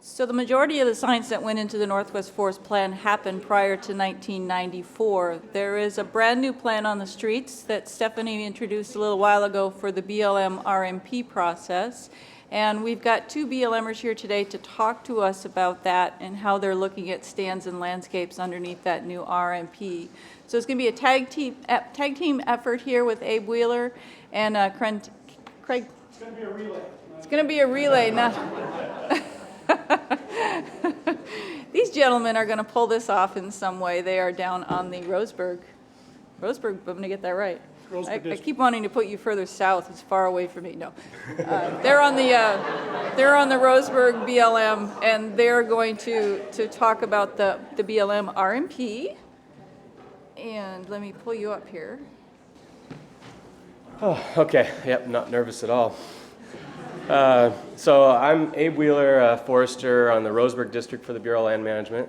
So the majority of the science that went into the Northwest Forest Plan happened prior to 1994. There is a brand new plan on the streets that Stephanie introduced a little while ago for the BLM RMP process. And we've got two BLMers here today to talk to us about that and how they're looking at stands and landscapes underneath that new RMP. So it's going to be a tag team effort here with Abe Wheeler and Craig. It's going to be a relay. It's going to be a relay, not. These gentlemen are going to pull this off in some way. They are down on the Roseburg, I'm going to get that right. I keep wanting to put you further south. It's far away from me. No, they're on the Roseburg BLM, and they're going to talk about the BLM RMP. And let me pull you up here. Oh, okay. Yep, not nervous at all. So I'm Abe Wheeler, a forester on the Roseburg District for the Bureau of Land Management,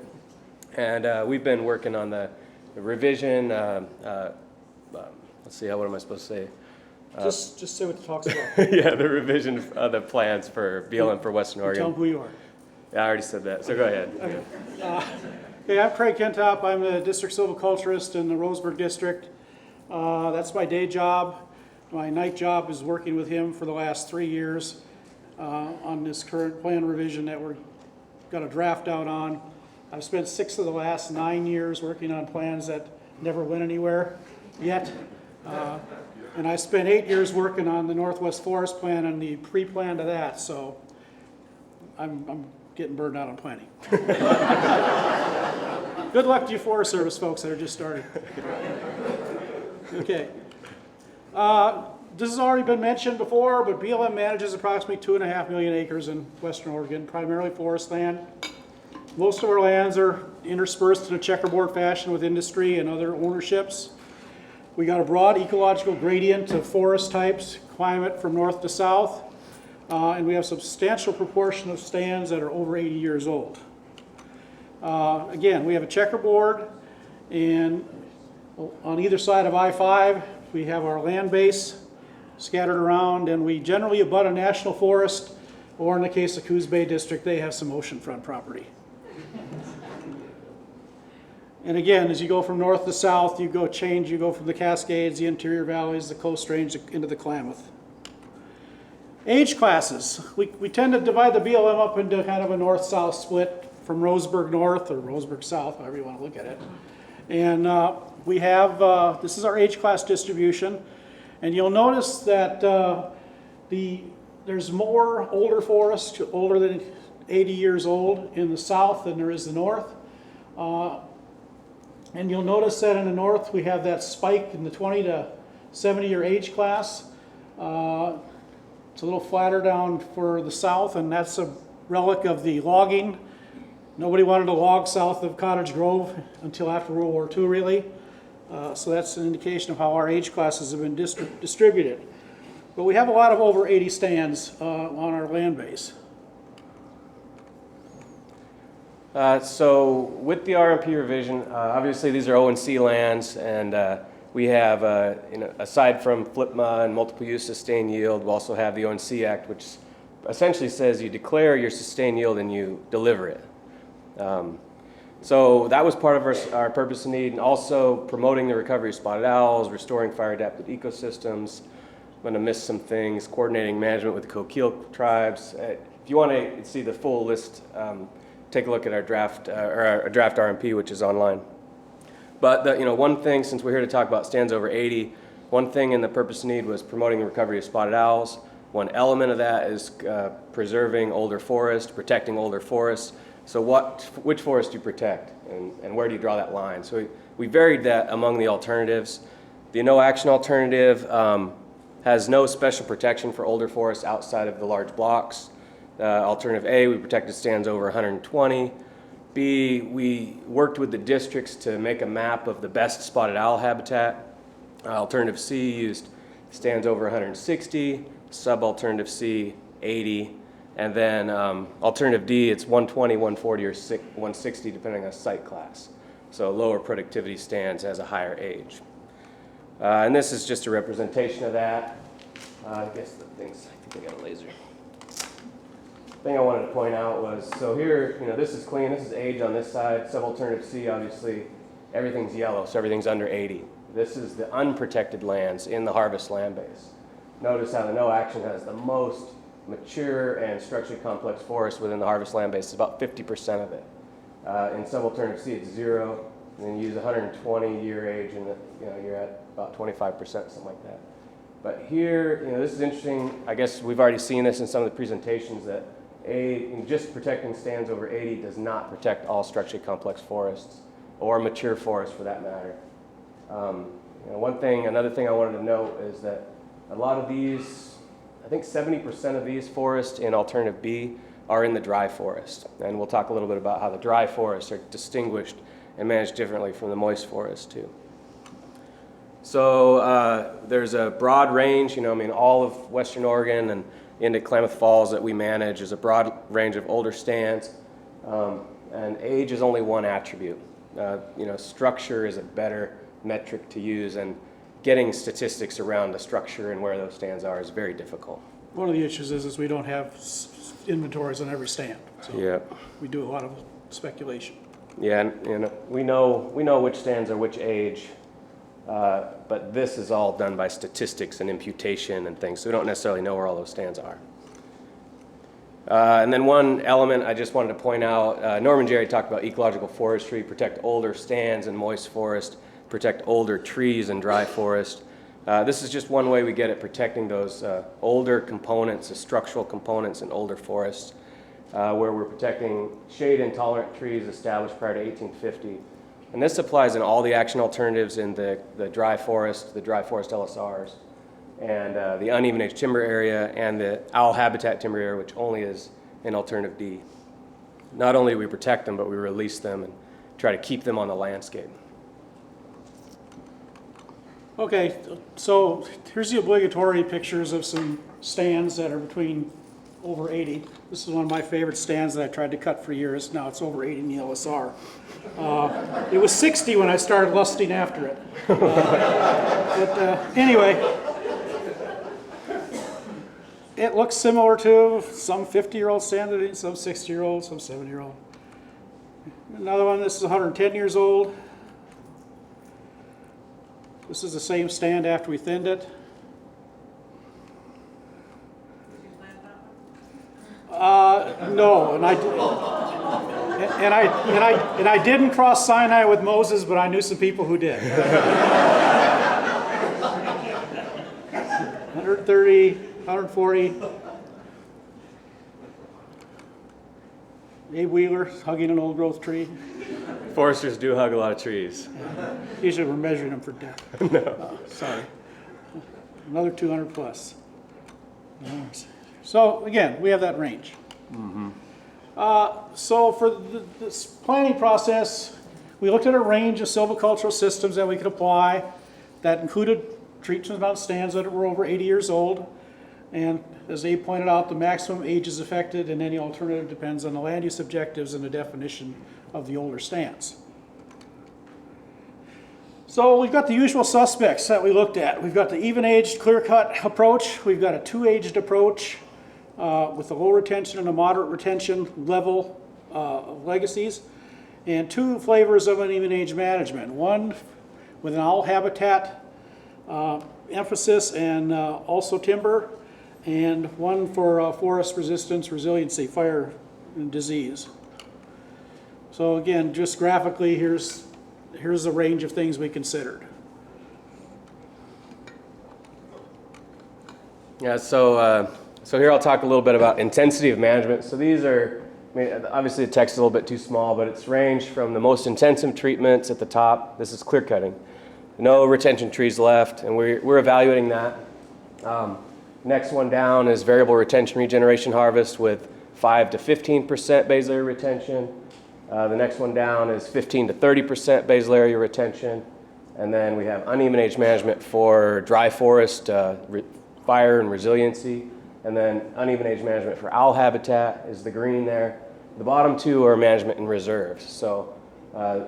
and we've been working on the revision. Let's see, what am I supposed to say? Just say what it talks about. Yeah, the revision of the plans for BLM for Western Oregon. Tell them who you are. Yeah, I already said that, so go ahead. Okay. Hey, I'm Craig Kintop. I'm the district silviculturist in the Roseburg District. That's my day job. My night job is working with him for the last 3 years on this current plan revision that we're got a draft out on. I've spent 6 of the last 9 years working on plans that never went anywhere yet. And I spent 8 years working on the Northwest Forest Plan and the pre-plan to that, so I'm getting burned out on planning. Good luck to you Forest Service folks that are just starting. Okay. This has already been mentioned before, but BLM manages approximately 2.5 million acres in Western Oregon, primarily forest land. Most of our lands are interspersed in a checkerboard fashion with industry and other ownerships. We got a broad ecological gradient of forest types, climate from north to south, and we have a substantial proportion of stands that are over 80 years old. Again, we have a checkerboard, and on either side of I-5, we have our land base scattered around, and we generally abut a national forest, or in the case of Coos Bay District, they have some oceanfront property. And again, as you go from north to south, you go from the Cascades, the interior valleys, the Coast Range, into the Klamath. Age classes. We tend to divide the BLM up into kind of a north-south split from Roseburg North or Roseburg South, however you want to look at it. And we have, this is our age class distribution. And you'll notice that there's more older forest, older than 80 years old in the south than there is the north. And you'll notice that in the north we have that spike in the 20 to 70 year age class. It's a little flatter down for the south, and that's a relic of the logging. Nobody wanted to log south of Cottage Grove until after World War II, really. So that's an indication of how our age classes have been distributed. But we have a lot of over 80 stands on our land base. So with the RMP revision, obviously these are O&C lands, and we have, aside from FLPMA and multiple use sustained yield, we also have the O&C Act, which essentially says you declare your sustained yield and you deliver it. So that was part of our purpose and need, and also promoting the recovery of spotted owls, restoring fire-adapted ecosystems. I'm going to miss some things, coordinating management with the Coquille tribes. If you want to see the full list, take a look at our draft RMP, which is online. But one thing, since we're here to talk about stands over 80, one thing in the purpose and need was promoting the recovery of spotted owls. One element of that is preserving older forest, protecting older forests. So which forest do you protect, and where do you draw that line? So we varied that among the alternatives. The no action alternative has no special protection for older forests outside of the large blocks. Alternative A, we protected stands over 120. B, we worked with the districts to make a map of the best spotted owl habitat. Alternative C used stands over 160, sub-alternative C, 80. And then alternative D, it's 120, 140, or 160, depending on site class. So lower productivity stands has a higher age. And this is just a representation of that. I guess the things, I think I got a laser. thing I wanted to point out was, so here, this is clean, this is age on this side, subalternative C, obviously, everything's yellow, so everything's under 80. This is the unprotected lands in the harvest land base. Notice how the no action has the most mature and structurally complex forest within the harvest land base. It's about 50% of it. In subalternative C, it's 0. And then you use 120-year age, and you're at about 25%, something like that. But here, this is interesting. I guess we've already seen this in some of the presentations that just protecting stands over 80 does not protect all structurally complex forests or mature forests for that matter. Another thing I wanted to note is that a lot of these, I think 70% of these forests in alternative B are in the dry forest. And we'll talk a little bit about how the dry forests are distinguished and managed differently from the moist forest too. So there's a broad range, all of Western Oregon and into Klamath Falls that we manage is a broad range of older stands. And age is only one attribute. Structure is a better metric to use, and getting statistics around the structure and where those stands are is very difficult. One of the issues is we don't have inventories on every stand. So Yeah. we do a lot of speculation. Yeah, and we know which stands are which age, but this is all done by statistics and imputation and things, so we don't necessarily know where all those stands are. And then one element I just wanted to point out, Norman Jerry talked about ecological forestry, protect older stands in moist forest, protect older trees in dry forest. This is just one way we get at protecting those older components, the structural components in older forests, where we're protecting shade-intolerant trees established prior to 1850. And this applies in all the action alternatives in the dry forest LSRs, and the uneven age timber area, and the owl habitat timber area, which only is in alternative D. Not only do we protect them, but we release them and try to keep them on the landscape. Okay, so here's the obligatory pictures of some stands that are between over 80. This is one of my favorite stands that I tried to cut for years. Now it's over 80 in the LSR. It was 60 when I started lusting after it. Anyway, it looks similar to some 50-year-old stand, some 60-year-old, some 70-year-old. Another one, this is 110 years old. This is the same stand after we thinned it. No, and I didn't cross Sinai with Moses, but I knew some people who did. 130, 140. Abe Wheeler hugging an old growth tree. Foresters do hug a lot of trees. Usually we're measuring them for death. No. Sorry. Another 200 plus. So again, we have that range. Mm-hmm. So for this planning process, we looked at a range of silvicultural systems that we could apply that included treatment on stands that were over 80 years old. And as Abe pointed out, the maximum age is affected, and any alternative depends on the land use objectives and the definition of the older stands. So we've got the usual suspects that we looked at. We've got the even-aged, clear-cut approach. We've got a two-aged approach with a low retention and a moderate retention level of legacies, and two flavors of an even-age management. One with an owl habitat emphasis and also timber, and one for forest resistance, resiliency, fire, and disease. So again, just graphically, here's the range of things we considered. Yeah, so here I'll talk a little bit about intensity of management. So these are, obviously the text is a little bit too small, but it's ranged from the most intensive treatments at the top. This is clear cutting. No retention trees left, and we're evaluating that. Next one down is variable retention regeneration harvest with 5 to 15% base layer retention. The next one down is 15 to 30% basal area retention. And then we have uneven age management for dry forest, fire and resiliency. And then uneven age management for owl habitat is the green there. The bottom two are management and reserves. So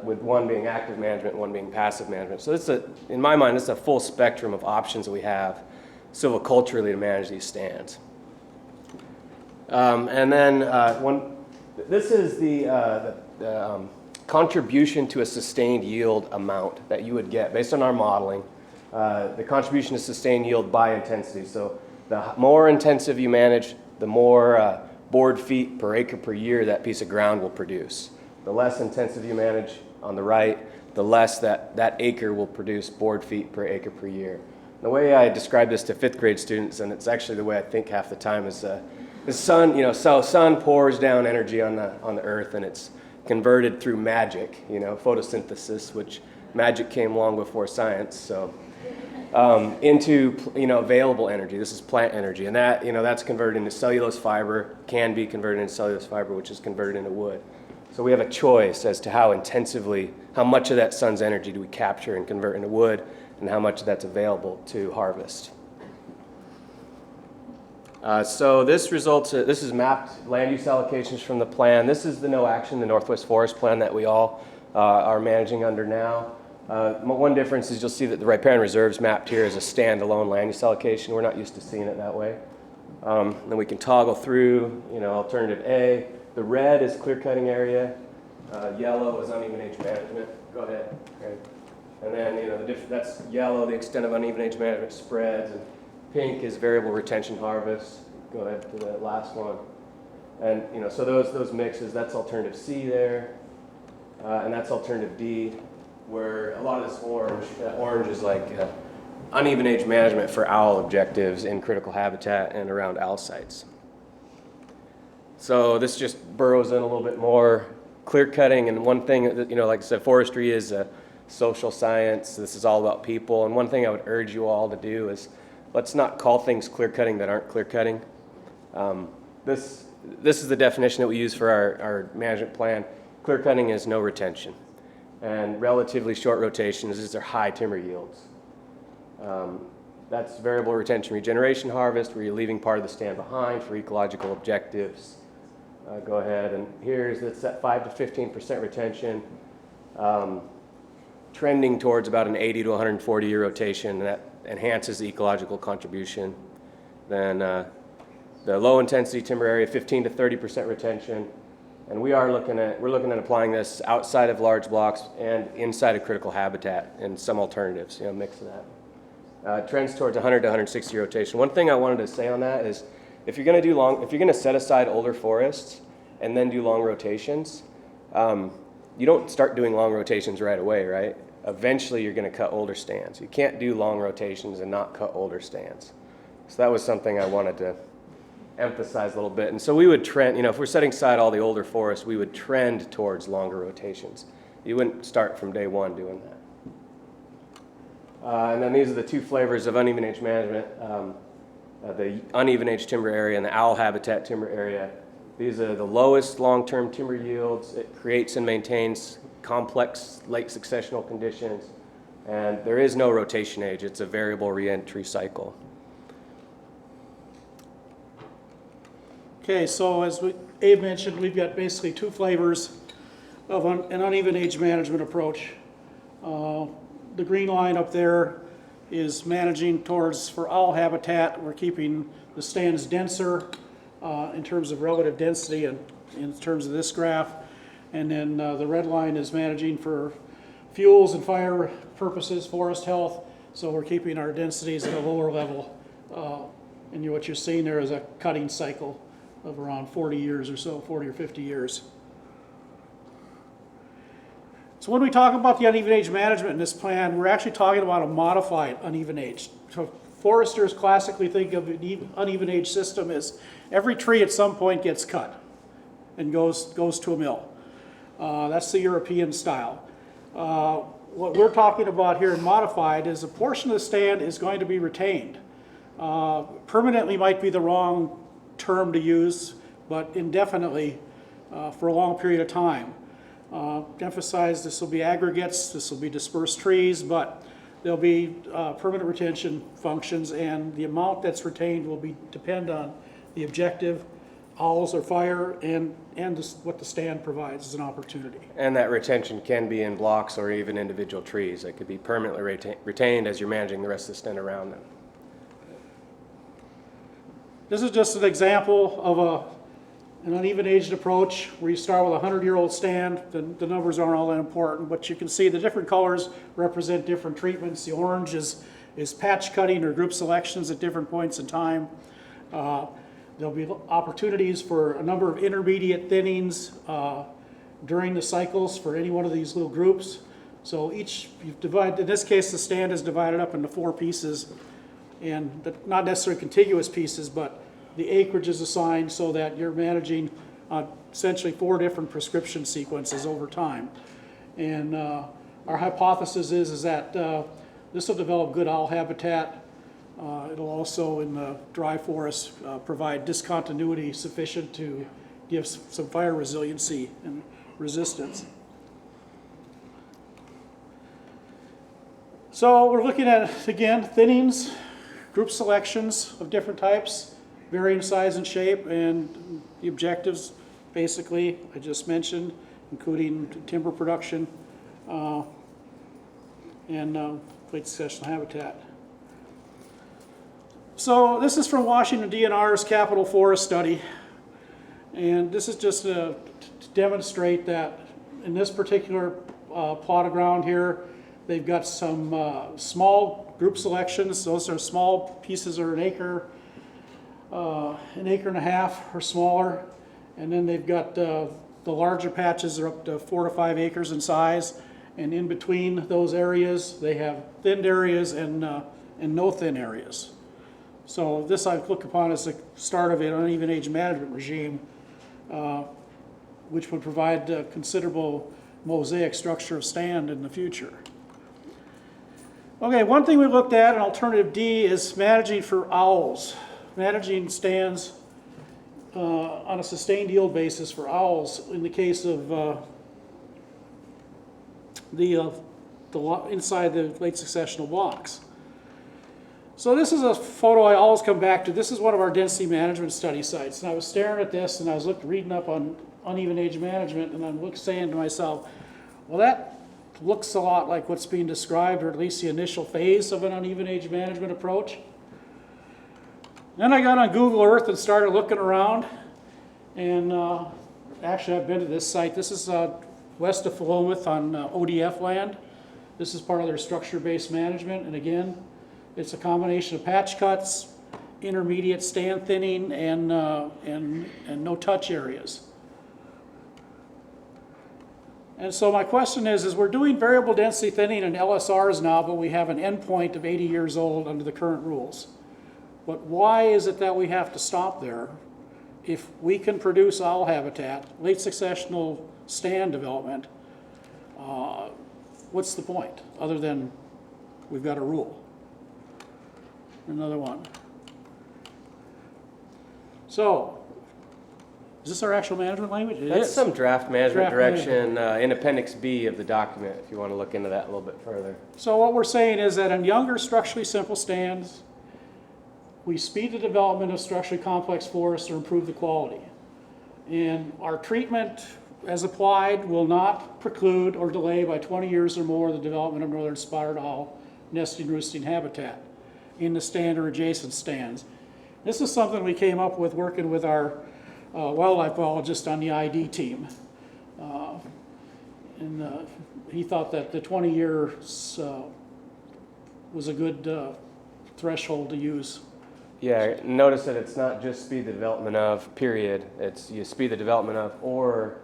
with one being active management, one being passive management. So it's in my mind, it's a full spectrum of options that we have silviculturally to manage these stands. And then this is the contribution to a sustained yield amount that you would get based on our modeling. The contribution to sustained yield by intensity. So the more intensive you manage, the more board feet per acre per year that piece of ground will produce. The less intensive you manage on the right, the less that acre will produce board feet per acre per year. The way I describe this to 5th grade students, and it's actually the way I think half the time, is the sun. Sun pours down energy on the earth, and it's converted through magic. Photosynthesis, which magic came long before science. So into available energy. This is plant energy, and that's converted into cellulose fiber. Can be converted into cellulose fiber, which is converted into wood. So we have a choice as to how much of that sun's energy do we capture and convert into wood, and how much of that's available to harvest. So this is mapped land use allocations from the plan. This is the no action, the Northwest Forest Plan that we all are managing under now. One difference is you'll see that the riparian reserves mapped here as a standalone land use allocation. We're not used to seeing it that way. Then we can toggle through, alternative A. The red is clear cutting area. Yellow is uneven age management. Go ahead. Okay. And then, that's yellow, the extent of uneven age management spreads, and pink is variable retention harvest. Go ahead to the last one. And, so those mixes, that's alternative C there, and that's alternative D, where a lot of this orange is like uneven age management for owl objectives in critical habitat and around owl sites. So this just burrows in a little bit more. Clear cutting, and one thing that, like I said, forestry is a social science. This is all about people. And one thing I would urge you all to do is let's not call things clear cutting that aren't clear cutting. This is the definition that we use for our management plan. Clear cutting is no retention. And relatively short rotations, these are high timber yields. That's variable retention regeneration harvest, where you're leaving part of the stand behind for ecological objectives. Go ahead, and here's that's at 5 to 15% retention, trending towards about an 80 to 140 year rotation, and that enhances the ecological contribution. Then the low intensity timber area, 15 to 30% retention, and we're looking at applying this outside of large blocks and inside of critical habitat and some alternatives, mix of that. Trends towards 100 to 160 rotation. One thing I wanted to say on that is, if you're going to set aside older forests and then do long rotations, you don't start doing long rotations right away, right? Eventually you're going to cut older stands. You can't do long rotations and not cut older stands. So that was something I wanted to emphasize a little bit. And so we would trend, if we're setting aside all the older forests, we would trend towards longer rotations. You wouldn't start from day one doing that. And then these are the two flavors of uneven age management. The uneven age timber area and the owl habitat timber area. These are the lowest long-term timber yields. It creates and maintains complex late successional conditions, and there is no rotation age. It's a variable reentry cycle. Okay, so as Abe mentioned, we've got basically two flavors of an uneven age management approach. The green line up there is managing towards, for owl habitat, we're keeping the stands denser in terms of relative density and in terms of this graph. And then the red line is managing for fuels and fire purposes, forest health. So we're keeping our densities at a lower level. And what you're seeing there is a cutting cycle of around 40 years or so, 40 or 50 years. So when we talk about the uneven age management in this plan, we're actually talking about a modified uneven age. So foresters classically think of an uneven age system as every tree at some point gets cut and goes to a mill. That's the European style. What we're talking about here in modified is a portion of the stand is going to be retained. Permanently might be the wrong term to use, but indefinitely for a long period of time. Emphasize this will be aggregates, this will be dispersed trees, but there'll be permanent retention functions, and the amount that's retained will depend on the objective, owls or fire, and what the stand provides as an opportunity. And that retention can be in blocks or even individual trees. It could be permanently retained as you're managing the rest of the stand around them. This is just an example of An uneven aged approach, where you start with a 100-year-old stand, the numbers aren't all that important, but you can see the different colors represent different treatments. The orange is patch cutting or group selections at different points in time. There'll be opportunities for a number of intermediate thinnings during the cycles for any one of these little groups. So you've divided, in this case, the stand is divided up into 4 pieces, and not necessarily contiguous pieces, but the acreage is assigned so that you're managing essentially 4 different prescription sequences over time. And our hypothesis is that this will develop good owl habitat. It'll also, in the dry forest, provide discontinuity sufficient to give some fire resiliency and resistance. So we're looking at, again, thinnings, group selections of different types, varying size and shape, and the objectives, basically, I just mentioned, including timber production and late successional habitat. So this is from Washington DNR's Capital Forest Study, and this is just to demonstrate that in this particular plot of ground here, they've got some small group selections. Those are small pieces that are an acre and a half or smaller, and then they've got the larger patches are up to 4 to 5 acres in size, and in between those areas they have thinned areas and no thin areas. So this I look upon as the start of an uneven age management regime, which would provide considerable mosaic structure of stand in the future. Okay, one thing we looked at in alternative D is managing for owls, managing stands on a sustained yield basis for owls in the case of inside the late successional blocks. So this is a photo I always come back to. This is one of our density management study sites, and I was staring at this and I was reading up on uneven age management, and I'm saying to myself, well, that looks a lot like what's being described, or at least the initial phase of an uneven age management approach. Then I got on Google Earth and started looking around, and actually I've been to this site. This is west of Philomath on ODF land. This is part of their structure-based management, and again, it's a combination of patch cuts, intermediate stand thinning, and no touch areas. And so my question is we're doing variable density thinning in LSRs now, but we have an endpoint of 80 years old under the current rules. But why is it that we have to stop there? If we can produce owl habitat, late successional stand development, what's the point other than we've got a rule? Another one. So, is this our actual management language? That's some draft management Draft direction in Appendix B of the document, if you want to look into that a little bit further. So what we're saying is that in younger structurally simple stands, we speed the development of structurally complex forests or improve the quality. And our treatment, as applied, will not preclude or delay by 20 years or more the development of northern spotted owl nesting roosting habitat in the stand or adjacent stands. This is something we came up with working with our wildlife biologist on the ID team. He thought that the 20 years was a good threshold to use. Yeah, notice that it's not just speed the development of, period. It's you speed the development of or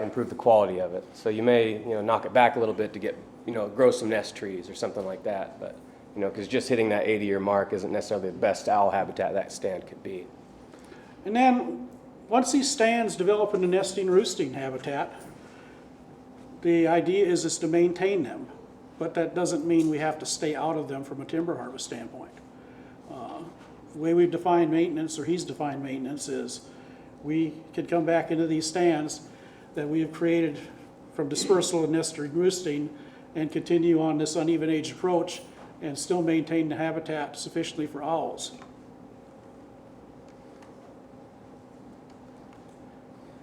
improve the quality of it. So you may knock it back a little bit to get grow some nest trees or something like that. But because just hitting that 80-year mark isn't necessarily the best owl habitat that stand could be. And then once these stands develop into nesting roosting habitat, the idea is to maintain them, but that doesn't mean we have to stay out of them from a timber harvest standpoint. The way we've defined maintenance, or he's defined maintenance, is we can come back into these stands that we have created from dispersal and nesting roosting and continue on this uneven age approach and still maintain the habitat sufficiently for owls.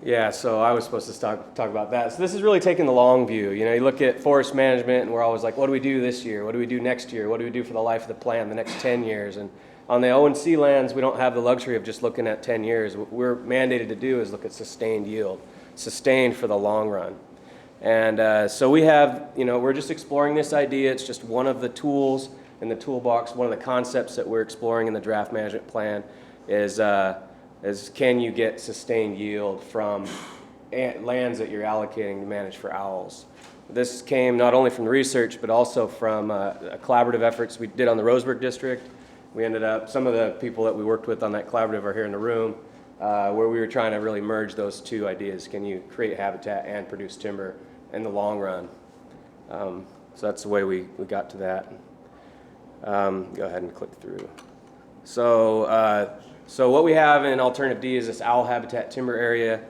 Yeah, so I was supposed to talk about that. So this is really taking the long view. You look at forest management and we're always like, what do we do this year? What do we do next year? What do we do for the life of the plan the next 10 years? And On the O&C lands, we don't have the luxury of just looking at 10 years. What we're mandated to do is look at sustained yield, sustained for the long run. And so we have, we're just exploring this idea. It's just one of the tools in the toolbox. One of the concepts that we're exploring in the draft management plan is can you get sustained yield from lands that you're allocating to manage for owls. This came not only from the research, but also from collaborative efforts we did on the Roseburg district. We ended up, some of the people that we worked with on that collaborative are here in the room, where we were trying to really merge those two ideas. Can you create habitat and produce timber in the long run? So that's the way we got to that. Go ahead and click through. So what we have in Alternative D is this owl habitat timber area.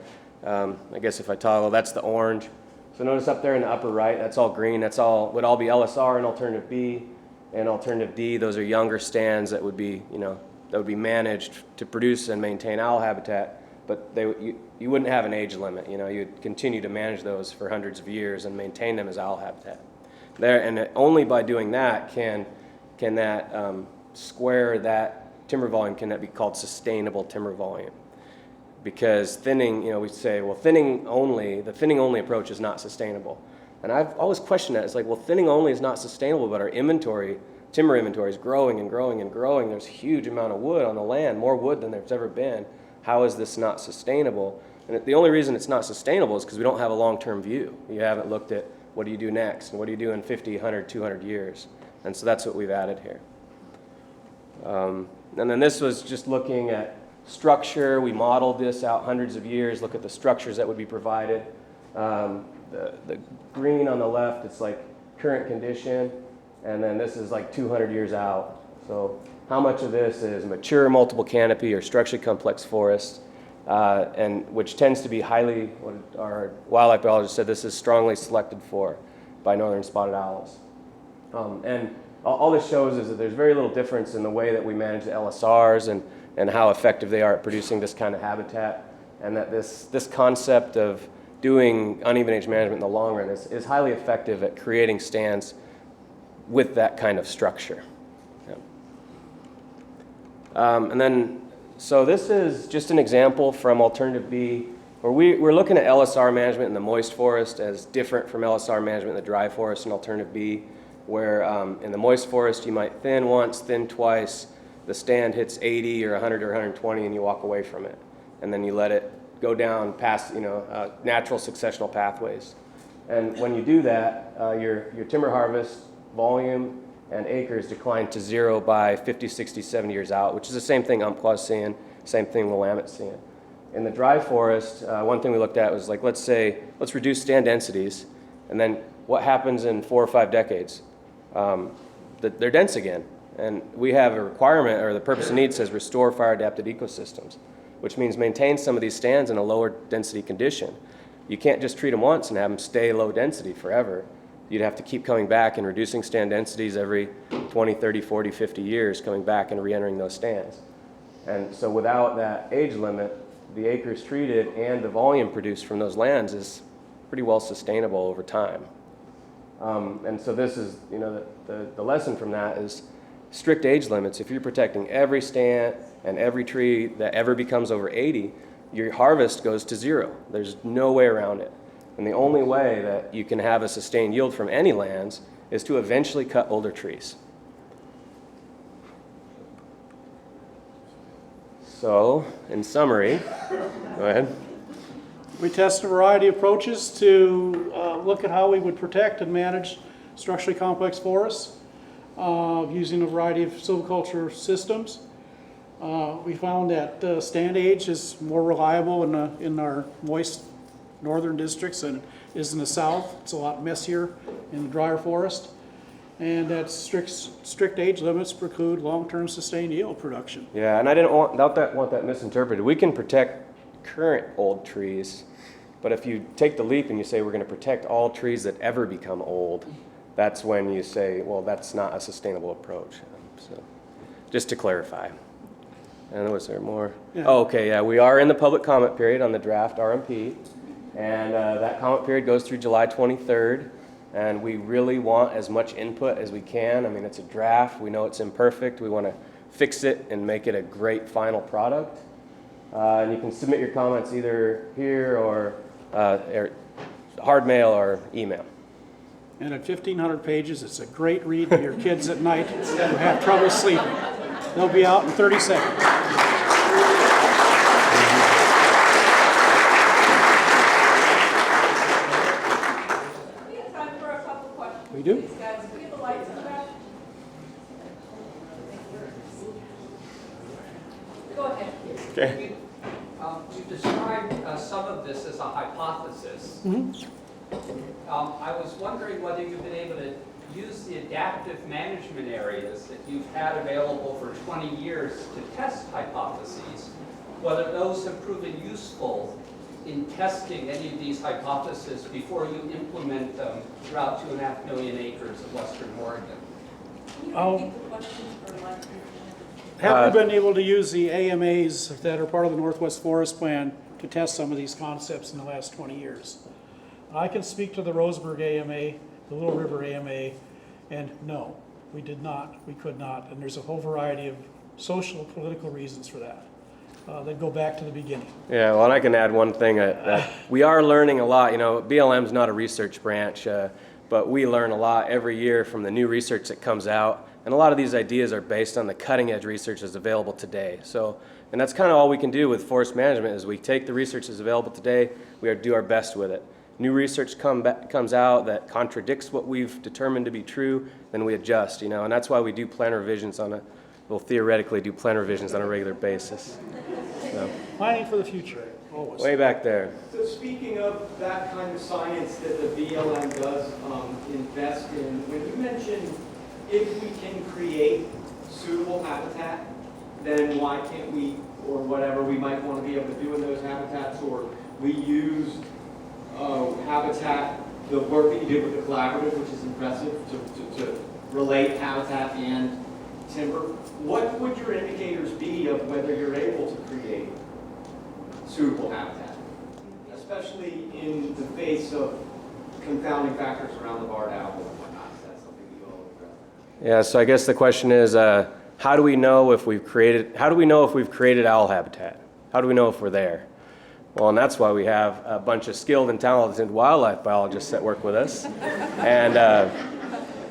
I guess if I toggle, that's the orange. So notice up there in the upper right, that's all green. That's all would all be LSR in Alternative B. And Alternative D, those are younger stands that would be, that would be managed to produce and maintain owl habitat. But you wouldn't have an age limit. You'd continue to manage those for hundreds of years and maintain them as owl habitat. And only by doing that can that square that timber volume, can that be called sustainable timber volume? Because thinning, we say, well, the thinning only approach is not sustainable. And I've always questioned that. It's like, well, thinning only is not sustainable, but our timber inventory is growing and growing and growing. There's a huge amount of wood on the land, more wood than there's ever been. How is this not sustainable? And the only reason it's not sustainable is because we don't have a long-term view. You haven't looked at what do you do next, and what do you do in 50, 100, 200 years. And so that's what we've added here. And then this was just looking at structure. We modeled this out hundreds of years, look at the structures that would be provided. The green on the left, it's like current condition, and then this is like 200 years out. So how much of this is mature multiple canopy or structurally complex forest, and which tends to be highly, what our wildlife biologist said, this is strongly selected for by northern spotted owls. And all this shows is that there's very little difference in the way that we manage the LSRs and how effective they are at producing this kind of habitat, and that this concept of doing uneven age management in the long run is highly effective at creating stands with that kind of structure. Yeah. And then, so this is just an example from Alternative B, where we're looking at LSR management in the moist forest as different from LSR management in the dry forest in Alternative B, where in the moist forest you might thin once, thin twice, the stand hits 80 or 100 or 120 and you walk away from it. And then you let it go down past natural successional pathways. And when you do that, your timber harvest volume and acres decline to zero by 50, 60, 70 years out, which is the same thing Umpqua's seeing, same thing Willamette's seeing. In the dry forest, one thing we looked at was like, let's reduce stand densities, and then what happens in 4 or 5 decades? They're dense again. And we have a requirement, or the purpose and need says restore fire-adapted ecosystems, which means maintain some of these stands in a lower density condition. You can't just treat them once and have them stay low density forever. You'd have to keep coming back and reducing stand densities every 20, 30, 40, 50 years, coming back and re-entering those stands. And so without that age limit, the acres treated and the volume produced from those lands is pretty well sustainable over time. And so this is, the lesson from that is strict age limits. If you're protecting every stand and every tree that ever becomes over 80, your harvest goes to zero. There's no way around it. And the only way that you can have a sustained yield from any lands is to eventually cut older trees. So, in summary, go ahead. We tested a variety of approaches to look at how we would protect and manage structurally complex forests using a variety of silviculture systems. We found that stand age is more reliable in our moist northern districts than it is in the south. It's a lot messier in the drier forest. And that strict age limits preclude long-term sustained yield production. Yeah, and I didn't want that misinterpreted. We can protect current old trees, but if you take the leap and you say we're going to protect all trees that ever become old, that's when you say, well, that's not a sustainable approach. So, just to clarify. And was there more? Yeah. Oh, okay, yeah, we are in the public comment period on the draft RMP, and that comment period goes through July 23rd, and we really want as much input as we can. I mean, it's a draft. We know it's imperfect. We want to fix it and make it a great final product. And you can submit your comments either here or hard mail or email. And at 1,500 pages, it's a great read to your kids at night who have trouble sleeping. They'll be out in 30 seconds. We do? Go ahead. Okay. You described some of this as a hypothesis. I was wondering whether you've been able to use the adaptive management areas that you've had available for 20 years to test hypotheses, whether those have proven useful in testing any of these hypotheses before you implement them throughout 2.5 million acres of western Oregon. Have we been able to use the AMAs that are part of the Northwest Forest Plan to test some of these concepts in the last 20 years? I can speak to the Roseburg AMA, the Little River AMA, and no, we did not, we could not, and there's a whole variety of social, political reasons for that that go back to the beginning. Yeah, well, and I can add one thing. That we are learning a lot. You know, BLM's not a research branch, but we learn a lot every year from the new research that comes out. And a lot of these ideas are based on the cutting edge research that's available today. So, and that's kind of all we can do with forest management is we take the research that's available today, we do our best with it. New research comes out that contradicts what we've determined to be true, then we adjust, you know, and that's why we do plan revisions we'll theoretically do plan revisions on a regular basis. So, Planning for the future, always. way back there. So speaking of that kind of science that the BLM does invest in, when you mentioned if we can create suitable habitat, then why can't we, or whatever we might want to be able to do in those habitats, or we use habitat, the work that you did with the collaborative, which is impressive, to relate habitat and timber. What would your indicators be of whether you're able to create suitable habitat, especially in the face of confounding factors around the barred owl and whatnot? Is that something you all address? Yeah, so I guess the question is, how do we know if we've created owl habitat? How do we know if we're there? Well, and that's why we have a bunch of skilled and talented wildlife biologists that work with us.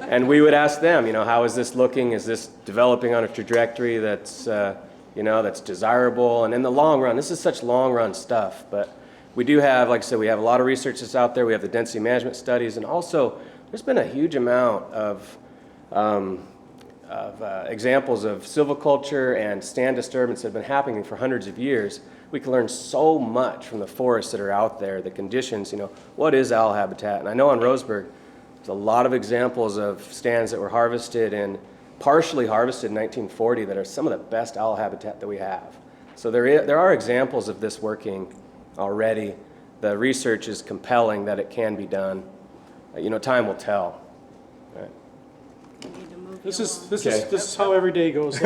And we would ask them, you know, how is this looking? Is this developing on a trajectory that's, you know, that's desirable? And in the long run, this is such long run stuff, but we do have, like I said, we have a lot of research that's out there. We have the density management studies, and also there's been a huge amount of examples of silviculture and stand disturbance that have been happening for hundreds of years. We can learn so much from the forests that are out there, the conditions, you know, what is owl habitat? And I know on Roseburg, there's a lot of examples of stands that were harvested and partially harvested in 1940 that are some of the best owl habitat that we have. So there are examples of this working already. The research is compelling that it can be done. You know, time will tell. Right. This is how every day goes.